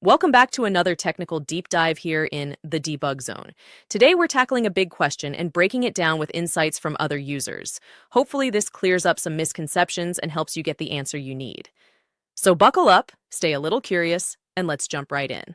Welcome back to another technical deep dive here in the debug zone. Today we're tackling a big question and breaking it down with insights from other users. Hopefully this clears up some misconceptions and helps you get the answer you need. So buckle up, stay a little curious, and let's jump right in.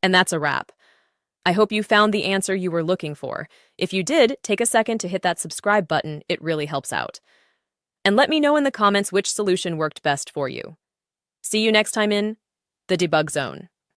And that's a wrap. I hope you found the answer you were looking for. If you did, take a second to hit that subscribe button. It really helps out. And let me know in the comments which solution worked best for you. See you next time in the debug zone.